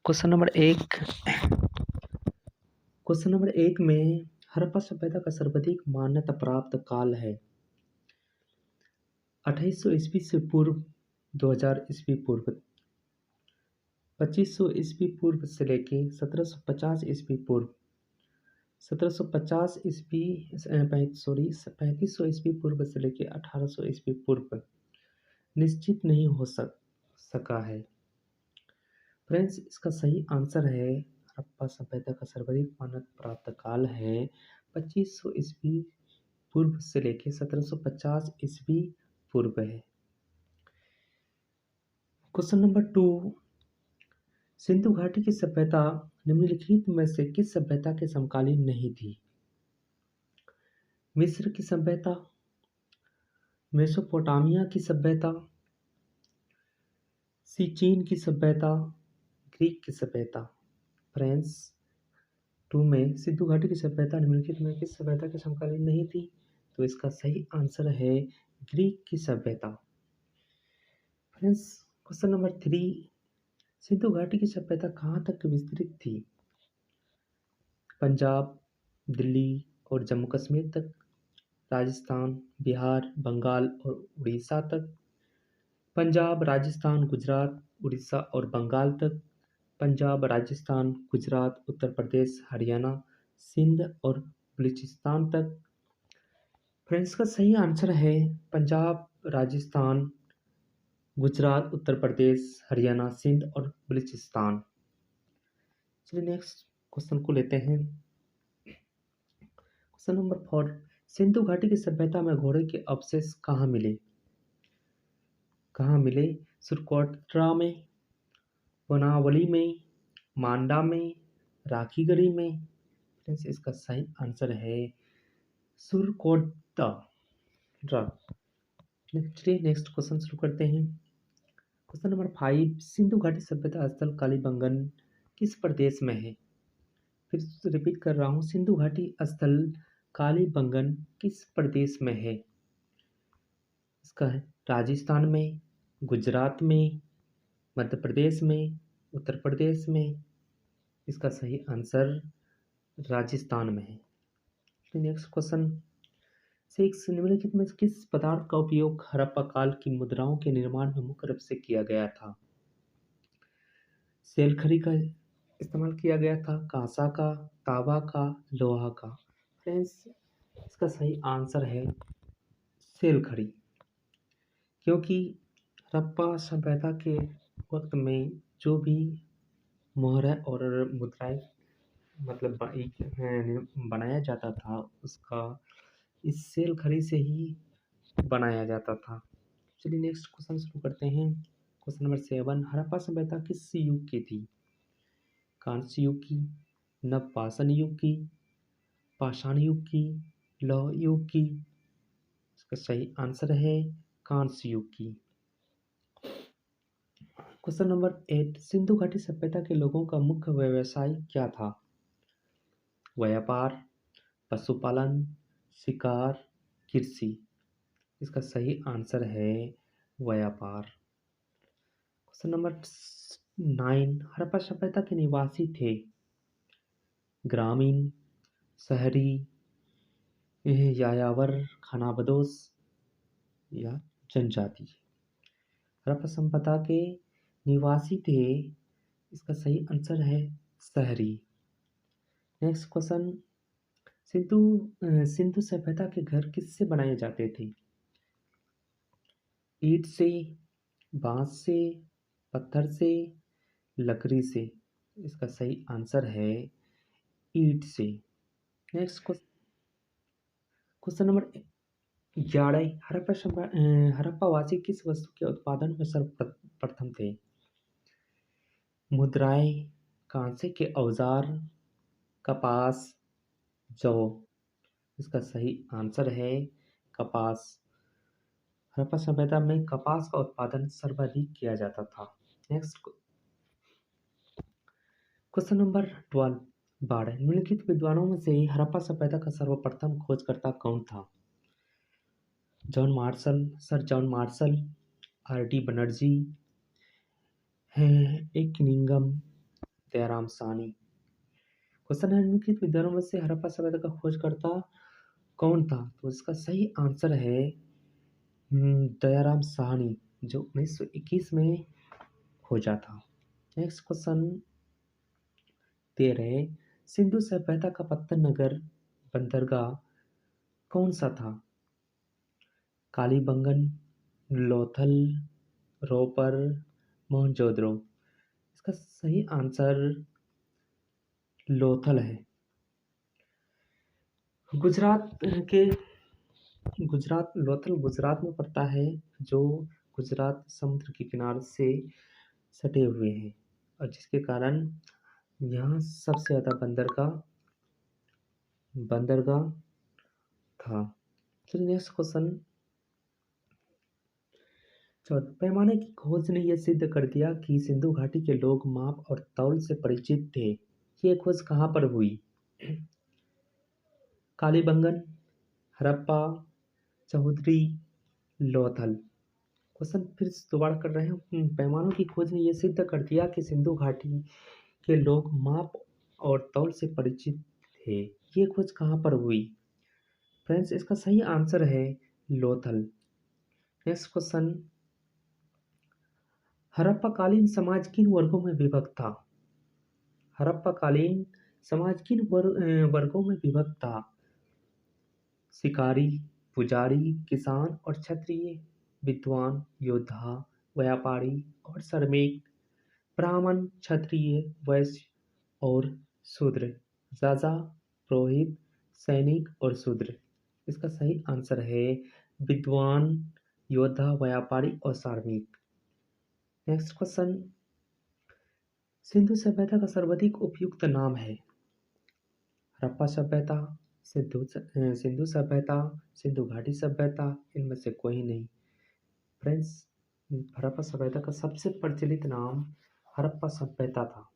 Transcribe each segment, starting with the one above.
Question number एक question number एक में हड़प्पा सभ्यता का सर्वाधिक मान्यता प्राप्त काल है 2800 ईस्वी से पूर्व, 2000 ईस्वी पूर्व, 2500 ईस्वी पूर्व से लेके 1750 ईस्वी पूर्व, 1750 ईस्वी 3500 ईस्वी पूर्व से लेके 1800 ईस्वी पूर्व निश्चित नहीं हो सका है। फ्रेंड्स, इसका सही आंसर है हड़प्पा सभ्यता का सर्वाधिक मान्यता प्राप्त काल है 2500 ईस्वी पूर्व से लेके 1750 ईस्वी पूर्व है। क्वेश्चन नंबर 2, सिंधु घाटी की सभ्यता निम्नलिखित में से किस सभ्यता के समकालीन नहीं थी? मिस्र की सभ्यता, मेसोपोटामिया की सभ्यता, चीन की सभ्यता, ग्रीक की सभ्यता। फ्रेंड्स, 2 में सिंधु घाटी की सभ्यता निम्नलिखित में किस सभ्यता के समकालीन नहीं थी? तो इसका सही आंसर है ग्रीक की सभ्यता। फ्रेंड्स, क्वेश्चन नंबर 3, सिंधु घाटी की सभ्यता कहाँ तक विस्तृत थी? पंजाब, दिल्ली और जम्मू कश्मीर तक, राजस्थान, बिहार, बंगाल और उड़ीसा तक, पंजाब, राजस्थान, गुजरात, उड़ीसा और बंगाल तक, पंजाब, राजस्थान, गुजरात, उत्तर प्रदेश, हरियाणा, सिंध और बलूचिस्तान तक। फ्रेंड्स, का सही आंसर है पंजाब, राजस्थान, गुजरात, उत्तर प्रदेश, हरियाणा, सिंध और बलूचिस्तान। चलिए नेक्स्ट क्वेश्चन को लेते हैं। क्वेश्चन नंबर 4, सिंधु घाटी की सभ्यता में घोड़े के अवशेष कहाँ मिले? सुरकोट्रा में, वनावली में, मांडा में, राखीगढ़ी में। फ्रेंड्स, इसका सही आंसर है सुरकोट्रा। चलिए नेक्स्ट क्वेश्चन शुरू करते हैं। क्वेश्चन नंबर 5, सिंधु घाटी सभ्यता स्थल कालीबंगन किस प्रदेश में है? फिर रिपीट कर रहा हूँ, सिंधु घाटी स्थल कालीबंगन किस प्रदेश में है? इसका है राजस्थान में, गुजरात में, मध्य प्रदेश में, उत्तर प्रदेश में। इसका सही आंसर राजस्थान में है। नेक्स्ट क्वेश्चन 6, निम्नलिखित में किस पदार्थ का उपयोग हड़प्पा काल की मुद्राओं के निर्माण में मुख्य रूप से किया गया था? सेलखड़ी का इस्तेमाल किया गया था, कांसा का, तांबा का, लोहा का। फ्रेंड्स, इसका सही आंसर है सेलखड़ी, क्योंकि हड़प्पा सभ्यता के वक्त में जो भी मोहर और मुद्राएं मतलब बनाया जाता था उसका इस सेलखड़ी से ही बनाया जाता था। चलिए नेक्स्ट क्वेश्चन शुरू करते हैं। क्वेश्चन नंबर 7, हड़प्पा सभ्यता किस युग की थी? कांस्य युग की, नवपाषाण युग की, पाषाण युग की, लौह युग की? इसका सही आंसर है कांस्य युग की। क्वेश्चन नंबर 8, सिंधु घाटी सभ्यता के लोगों का मुख्य व्यवसाय क्या था? व्यापार, पशुपालन, शिकार, कृषि? इसका सही आंसर है व्यापार। क्वेश्चन नंबर 9, हड़प्पा सभ्यता के निवासी थे ग्रामीण, शहरी, यायावर, खानाबदोश या जनजाति? हड़प्पा सभ्यता के निवासी थे, इसका सही आंसर है शहरी। नेक्स्ट क्वेश्चन, सिंधु सभ्यता के घर किससे बनाए जाते थे? ईंट से, बांस से, पत्थर से, लकड़ी से? इसका सही आंसर है ईंट से। नेक्स्ट क्वेश्चन नंबर 11, हड़प्पावासी किस वस्तु के उत्पादन में सर्वप्रथम थे? मुद्राएं, कांसे के औजार, कपास, जौ? इसका सही आंसर है कपास। हड़प्पा सभ्यता में कपास का उत्पादन सर्वाधिक किया जाता था। नेक्स्ट क्वेश्चन नंबर 12, निम्नलिखित विद्वानों में से हड़प्पा सभ्यता का सर्वप्रथम खोजकर्ता कौन था? Sir John Marshall, R D Banerjee, A Cunningham, Dayaram Sahni. Question है निम्नलिखित विद्वानों में से हड़प्पा सभ्यता का खोजकर्ता कौन था? तो इसका सही आंसर है दयाराम साहनी, जो 1921 में खोजा था। नेक्स्ट क्वेश्चन 13, सिंधु सभ्यता का पत्तन नगर बंदरगाह कौन सा था? कालीबंगन, लोथल, रोपर, मोहनजोदड़ो। इसका सही आंसर लोथल है। लोथल गुजरात में पड़ता है, जो गुजरात समुद्र के किनारे से सटे हुए हैं और जिसके कारण यहाँ सबसे ज़्यादा बंदरगाह था। चलिए नेक्स्ट क्वेश्चन 14, पैमाने की खोज ने यह सिद्ध कर दिया कि सिंधु घाटी के लोग माप और तौल से परिचित थे। ये खोज कहाँ पर हुई? कालीबंगन, हड़प्पा, चौधरी, लोथल। क्वेश्चन फिर से दोबारा कर रहे हैं। पैमानों की खोज ने यह सिद्ध कर दिया कि सिंधु घाटी के लोग माप और तौल से परिचित थे। ये खोज कहाँ पर हुई? फ्रेंड्स, इसका सही आंसर है लोथल। नेक्स्ट क्वेश्चन, हड़प्पाकालीन समाज किन वर्गों में विभक्त था? हड़प्पाकालीन समाज किन वर्गों में विभक्त था? शिकारी, पुजारी, किसान और क्षत्रिय, विद्वान, योद्धा, व्यापारी और श्रमिक, ब्राह्मण, क्षत्रिय, वैश्य और शूद्र, राजा, पुरोहित, सैनिक और शूद्र। इसका सही आंसर है विद्वान, योद्धा, व्यापारी और श्रमिक। नेक्स्ट क्वेश्चन, सिंधु सभ्यता का सर्वाधिक उपयुक्त नाम है? हड़प्पा सभ्यता, सिंधु सभ्यता, सिंधु घाटी सभ्यता, इनमें से कोई नहीं। फ्रेंड्स, हड़प्पा सभ्यता का सबसे प्रचलित नाम हड़प्पा सभ्यता था।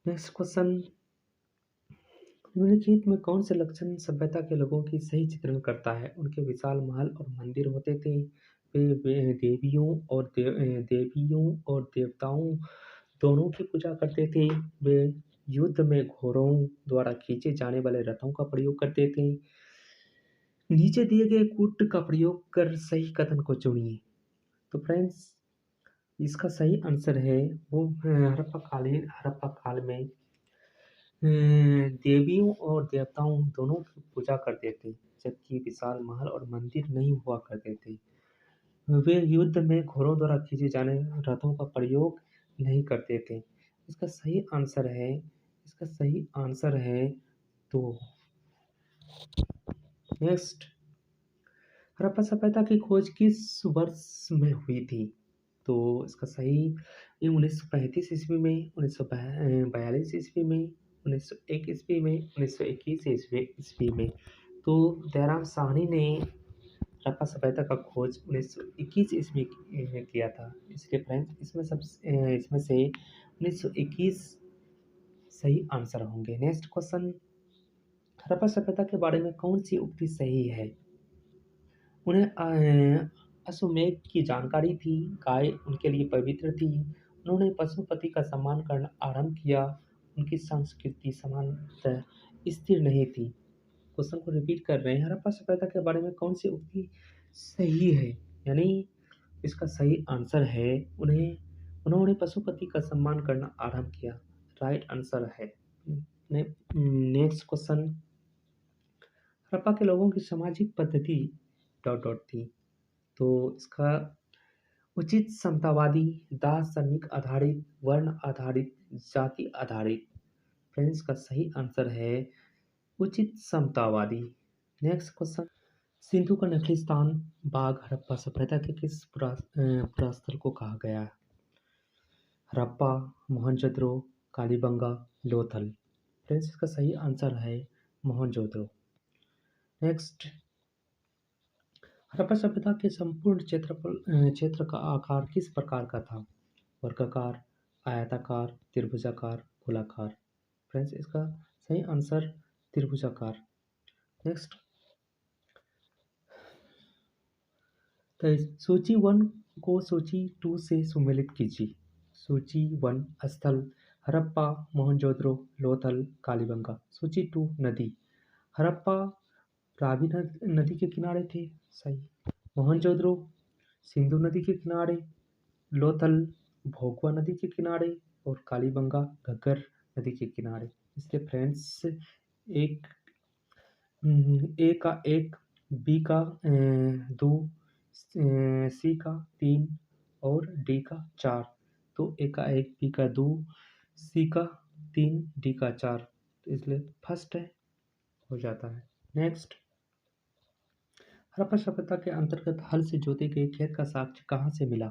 नेक्स्ट क्वेश्चन, निम्नलिखित में कौन से लक्षण सभ्यता के लोगों की सही चित्रण करता है? उनके विशाल महल और मंदिर होते थे, वे देवियों और देवताओं दोनों की पूजा करते थे, वे युद्ध में घोड़ों द्वारा खींचे जाने वाले रथों का प्रयोग करते थे। नीचे दिए गए कूट का प्रयोग कर सही कथन को चुनिए। तो फ्रेंड्स, इसका सही आंसर है वो हड़प्पा काल में देवियों और देवताओं दोनों की पूजा करते थे, जबकि विशाल महल और मंदिर नहीं हुआ करते थे। वे युद्ध में घोड़ों द्वारा खींचे जाने रथों का प्रयोग नहीं करते थे। इसका सही आंसर है तो नेक्स्ट, हड़प्पा सभ्यता की खोज किस वर्ष में हुई थी? तो इसका सही, ये 1935 ईस्वी में, 1942 ईस्वी में, 1901 ईस्वी में, 1921 ईस्वी में। तो दयाराम साहनी ने हड़प्पा सभ्यता का खोज 1921 ईस्वी में किया था। इसलिए फ्रेंड्स, इसमें से 1921 सही आंसर होंगे। नेक्स्ट क्वेश्चन, हड़प्पा सभ्यता के बारे में कौन सी उक्ति सही है? उन्हें अश्वमेध की जानकारी थी, गाय उनके लिए पवित्र थी, उन्होंने पशुपति का सम्मान करना आरंभ किया, उनकी संस्कृति सामान्यतः स्थिर नहीं थी। क्वेश्चन को रिपीट कर रहे हैं, हड़प्पा सभ्यता के बारे में कौन सी उक्ति सही है? यानी इसका सही आंसर है उन्होंने पशुपति का सम्मान करना आरंभ किया। राइट आंसर है। नेक्स्ट क्वेश्चन, हड़प्पा के लोगों की सामाजिक पद्धति डॉट डॉट थी। तो इसका उचित समतावादी, दास श्रमिक आधारित, वर्ण आधारित, जाति आधारित। फ्रेंड्स, का सही आंसर है उचित समतावादी। नेक्स्ट क्वेश्चन, सिंधु का नकली स्थान बाग हड़प्पा सभ्यता के किस पुरास्थल को कहा गया है? हड़प्पा, मोहनजोदड़ो, कालीबंगा, लोथल। फ्रेंड्स, इसका सही आंसर है मोहनजोदड़ो। नेक्स्ट, हड़प्पा सभ्यता के संपूर्ण क्षेत्र का आकार किस प्रकार का था? वर्गाकार, आयताकार, त्रिभुजाकार, गोलाकार। फ्रेंड्स, इसका सही आंसर त्रिभुजाकार। नेक्स्ट, सूची 1 को सूची 2 से सुमेलित कीजिए। सूची 1, स्थल हड़प्पा, मोहनजोदड़ो, लोथल, कालीबंगा। सूची 2 नदी। हड़प्पा रावी नदी के किनारे थे, सही। मोहनजोदड़ो सिंधु नदी के किनारे, लोथल भोगवा नदी के किनारे और कालीबंगा घग्गर नदी के किनारे। इसलिए फ्रेंड्स एक ए का 1, बी का 2, सी का 3 और डी का 4। तो ए का 1, बी का 2, सी का 3, डी का 4। तो इसलिए फर्स्ट है, हो जाता है। नेक्स्ट, हड़प्पा सभ्यता के अंतर्गत हल से जोते गए खेत का साक्ष्य कहाँ से मिला?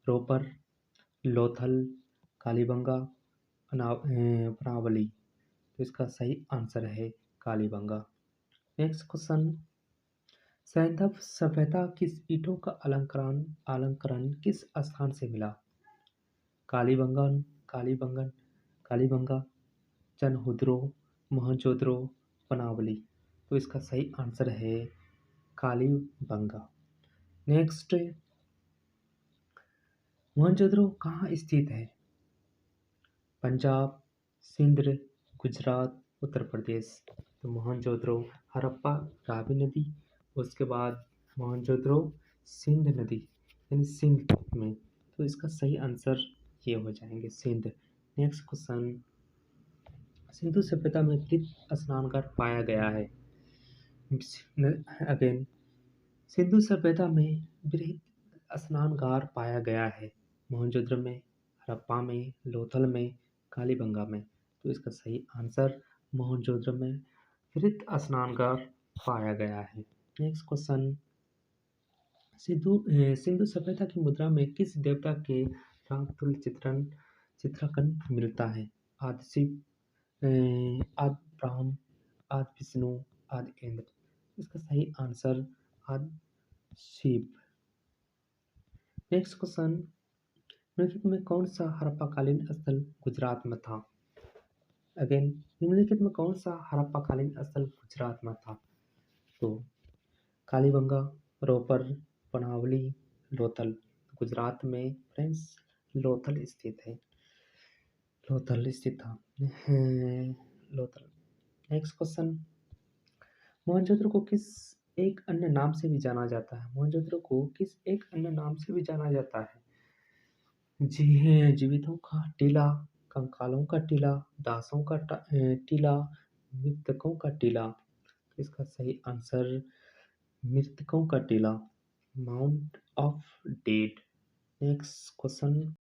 रोपर, लोथल, कालीबंगा, पनावली। तो इसका सही आंसर है कालीबंगा। नेक्स्ट क्वेश्चन, सैंधव सभ्यता किस ईंटों का अलंकरण किस स्थान से मिला? कालीबंगन, कालीबंगन, कालीबंगा, चनहुद्रो, मोहनजोदड़ो, पनावली। तो इसका सही आंसर है कालीबंगा। नेक्स्ट, मोहनजोदड़ो कहाँ स्थित है? पंजाब, सिंध, गुजरात, उत्तर प्रदेश। तो मोहनजोदड़ो हड़प्पा रावी नदी, उसके बाद मोहनजोदड़ो सिंध नदी यानी सिंध में। तो इसका सही आंसर ये हो जाएंगे सिंध। नेक्स्ट क्वेश्चन, सिंधु सभ्यता में कृत स्नानघर पाया गया है। अगेन, सिंधु सभ्यता में बृहद स्नानगार पाया गया है। मोहनजोदड़ो में, हड़प्पा में, लोथल में, कालीबंगा में। तो इसका सही आंसर मोहनजोदड़ो में बृहद स्नानगार पाया गया है। नेक्स्ट क्वेश्चन, सिंधु सभ्यता की मुद्रा में किस देवता के रामतुल्य चित्रांकन मिलता है? आदि शिव, आदि ब्रह्म, आदि विष्णु, आदि इंद्र। इसका सही आंसर आदि शिव। नेक्स्ट क्वेश्चन, निम्नलिखित में कौन सा हड़प्पाकालीन स्थल गुजरात में था? अगेन, निम्नलिखित में कौन सा हड़प्पाकालीन स्थल गुजरात में था? तो कालीबंगा, रोपर, पनावली, लोथल। गुजरात में फ्रेंड्स लोथल स्थित है, लोथल स्थित था लोथल। नेक्स्ट क्वेश्चन, मोहनजोदड़ो को किस एक अन्य नाम से भी जाना जाता है? मोहनजोदड़ो को किस एक अन्य नाम से भी जाना जाता है? जीवितों का टीला, कंकालों का टीला, दासों का टीला, मृतकों का टीला। इसका सही आंसर मृतकों का टीला, mount of dead. Next question,